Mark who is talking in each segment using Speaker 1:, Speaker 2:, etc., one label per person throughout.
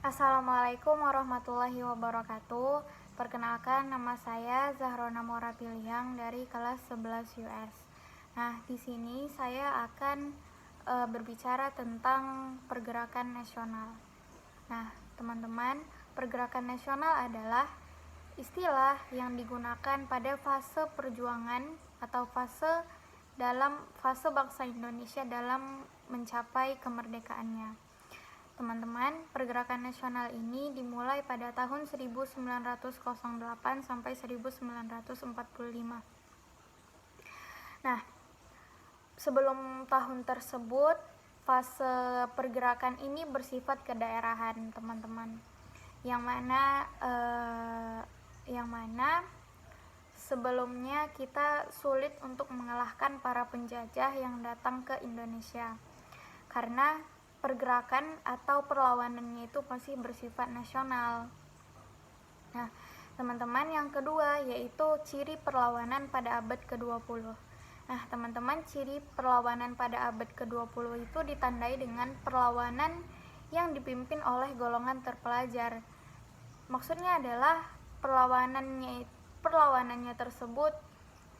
Speaker 1: Assalamualaikum warahmatullahi wabarakatuh. Perkenalkan, nama saya Zahrona Mora Piliang dari kelas 11 US. Nah, di sini saya akan berbicara tentang pergerakan nasional. Nah, teman-teman, pergerakan nasional adalah istilah yang digunakan pada fase perjuangan atau fase bangsa Indonesia dalam mencapai kemerdekaannya. Teman-teman, pergerakan nasional ini dimulai pada tahun 1908 sampai 1945. Nah, sebelum tahun tersebut, fase pergerakan ini bersifat kedaerahan, teman-teman. Yang mana sebelumnya kita sulit untuk mengalahkan para penjajah yang datang ke Indonesia. Karena pergerakan atau perlawanannya itu masih bersifat nasional. Nah, teman-teman, yang kedua yaitu ciri perlawanan pada abad ke-20. Nah, teman-teman, ciri perlawanan pada abad ke-20 itu ditandai dengan perlawanan yang dipimpin oleh golongan terpelajar. Maksudnya adalah perlawanannya tersebut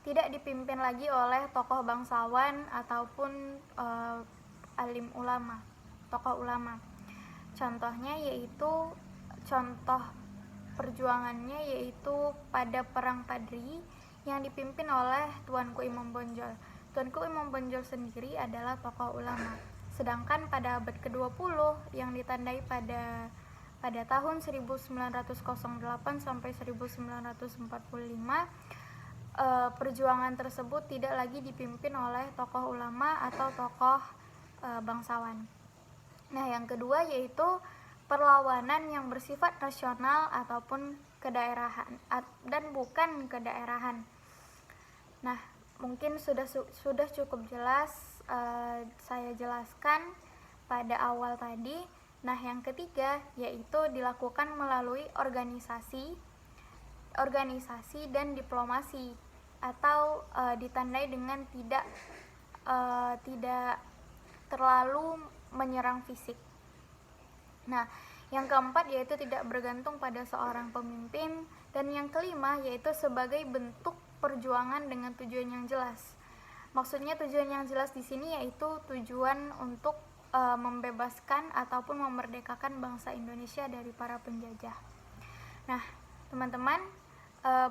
Speaker 1: tidak dipimpin lagi oleh tokoh bangsawan ataupun alim ulama, tokoh ulama. Contoh perjuangannya yaitu pada Perang Padri yang dipimpin oleh Tuanku Imam Bonjol. Tuanku Imam Bonjol sendiri adalah tokoh ulama. Sedangkan pada abad ke-20 yang ditandai pada tahun 1908 sampai 1945, perjuangan tersebut tidak lagi dipimpin oleh tokoh ulama atau tokoh bangsawan. Nah, yang kedua yaitu perlawanan yang bersifat nasional ataupun kedaerahan dan bukan kedaerahan. Nah, mungkin sudah cukup jelas saya jelaskan pada awal tadi. Nah, yang ketiga yaitu dilakukan melalui organisasi dan diplomasi atau ditandai dengan tidak terlalu menyerang fisik. Nah, yang keempat yaitu tidak bergantung pada seorang pemimpin, dan yang kelima yaitu sebagai bentuk perjuangan dengan tujuan yang jelas. Maksudnya tujuan yang jelas di sini yaitu tujuan untuk membebaskan ataupun memerdekakan bangsa Indonesia dari para penjajah. Nah, teman-teman,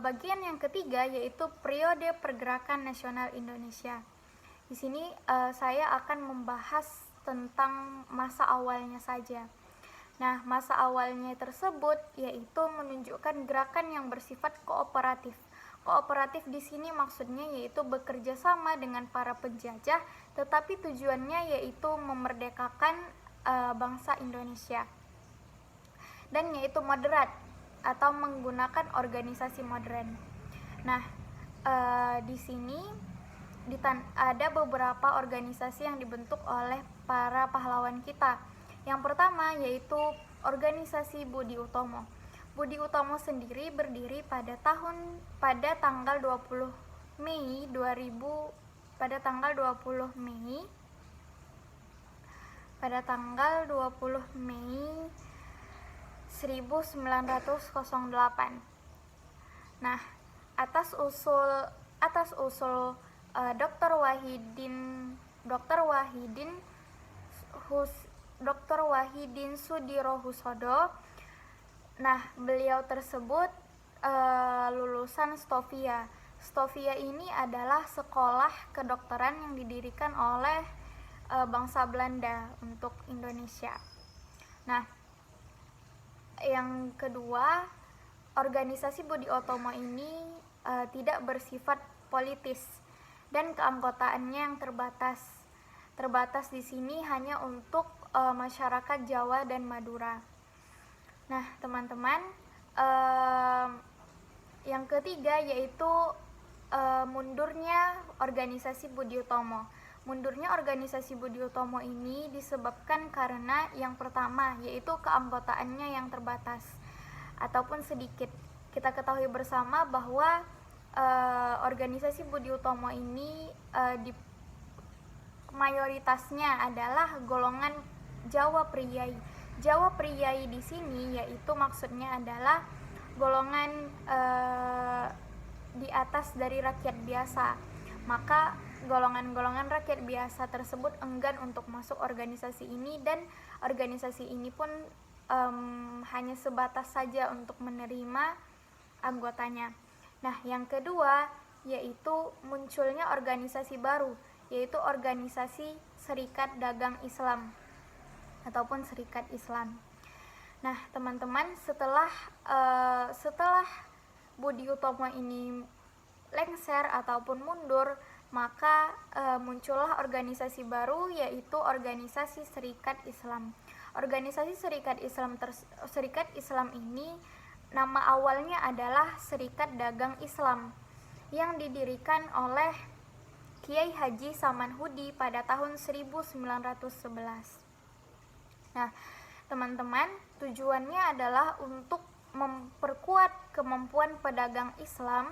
Speaker 1: bagian yang ketiga yaitu periode pergerakan nasional Indonesia. Di sini saya akan membahas tentang masa awalnya saja. Nah, masa awalnya tersebut yaitu menunjukkan gerakan yang bersifat kooperatif. Kooperatif di sini maksudnya yaitu bekerja sama dengan para penjajah, tetapi tujuannya yaitu memerdekakan bangsa Indonesia. Dan yaitu moderat atau menggunakan organisasi modern. Nah, di sini ada beberapa organisasi yang dibentuk oleh para pahlawan kita. Yang pertama yaitu organisasi Budi Utomo. Budi Utomo sendiri berdiri pada tanggal 20 Mei 1908. Nah, atas usul Dr. Wahidin Sudirohusodo. Nah, beliau tersebut lulusan Stovia. Stovia ini adalah sekolah kedokteran yang didirikan oleh bangsa Belanda untuk Indonesia. Nah, yang kedua, organisasi Budi Utomo ini tidak bersifat politis dan keanggotaannya yang terbatas. Terbatas di sini hanya untuk masyarakat Jawa dan Madura. Nah, teman-teman, yang ketiga yaitu mundurnya organisasi Budi Utomo. Mundurnya organisasi Budi Utomo ini disebabkan karena yang pertama yaitu keanggotaannya yang terbatas ataupun sedikit. Kita ketahui bersama bahwa organisasi Budi Utomo ini mayoritasnya adalah golongan Jawa Priai. Jawa Priai di sini yaitu maksudnya adalah golongan di atas dari rakyat biasa. Maka golongan-golongan rakyat biasa tersebut enggan untuk masuk organisasi ini, dan organisasi ini pun hanya sebatas saja untuk menerima anggotanya. Nah, yang kedua yaitu munculnya organisasi baru, yaitu organisasi Serikat Dagang Islam ataupun Serikat Islam. Nah, teman-teman, setelah Budi Utomo ini lengser ataupun mundur, maka muncullah organisasi baru, yaitu organisasi Serikat Islam. Organisasi Serikat Islam ini nama awalnya adalah Serikat Dagang Islam yang didirikan oleh Kiai Haji Samanhudi pada tahun 1911. Nah, teman-teman, tujuannya adalah untuk memperkuat kemampuan pedagang Islam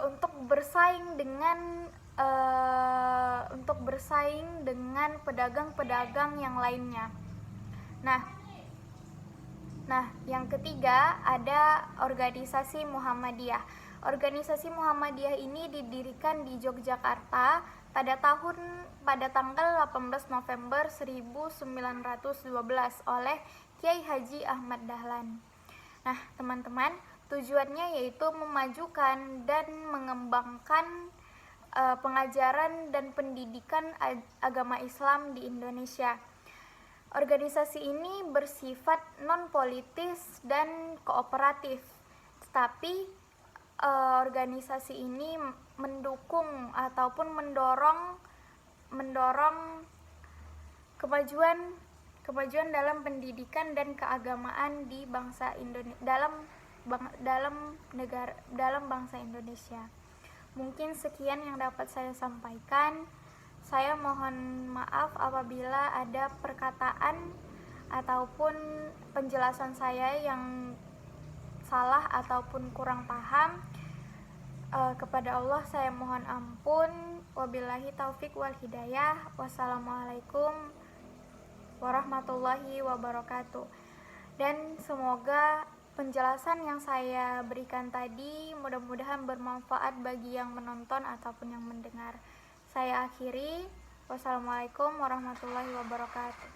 Speaker 1: untuk bersaing dengan pedagang-pedagang yang lainnya. Nah, yang ketiga ada organisasi Muhammadiyah. Organisasi Muhammadiyah ini didirikan di Yogyakarta pada tanggal 18 November 1912 oleh Kiai Haji Ahmad Dahlan. Nah, teman-teman, tujuannya yaitu memajukan dan mengembangkan pengajaran dan pendidikan agama Islam di Indonesia. Organisasi ini bersifat non-politis dan kooperatif, tetapi organisasi ini mendukung ataupun mendorong kemajuan dalam pendidikan dan keagamaan di bangsa Indonesia, dalam bangsa Indonesia. Mungkin sekian yang dapat saya sampaikan. Saya mohon maaf apabila ada perkataan ataupun penjelasan saya yang salah ataupun kurang paham. Kepada Allah saya mohon ampun. Wabillahi taufik wal hidayah. Wassalamualaikum warahmatullahi wabarakatuh. Dan semoga penjelasan yang saya berikan tadi mudah-mudahan bermanfaat bagi yang menonton ataupun yang mendengar. Saya akhiri. Wassalamualaikum warahmatullahi wabarakatuh.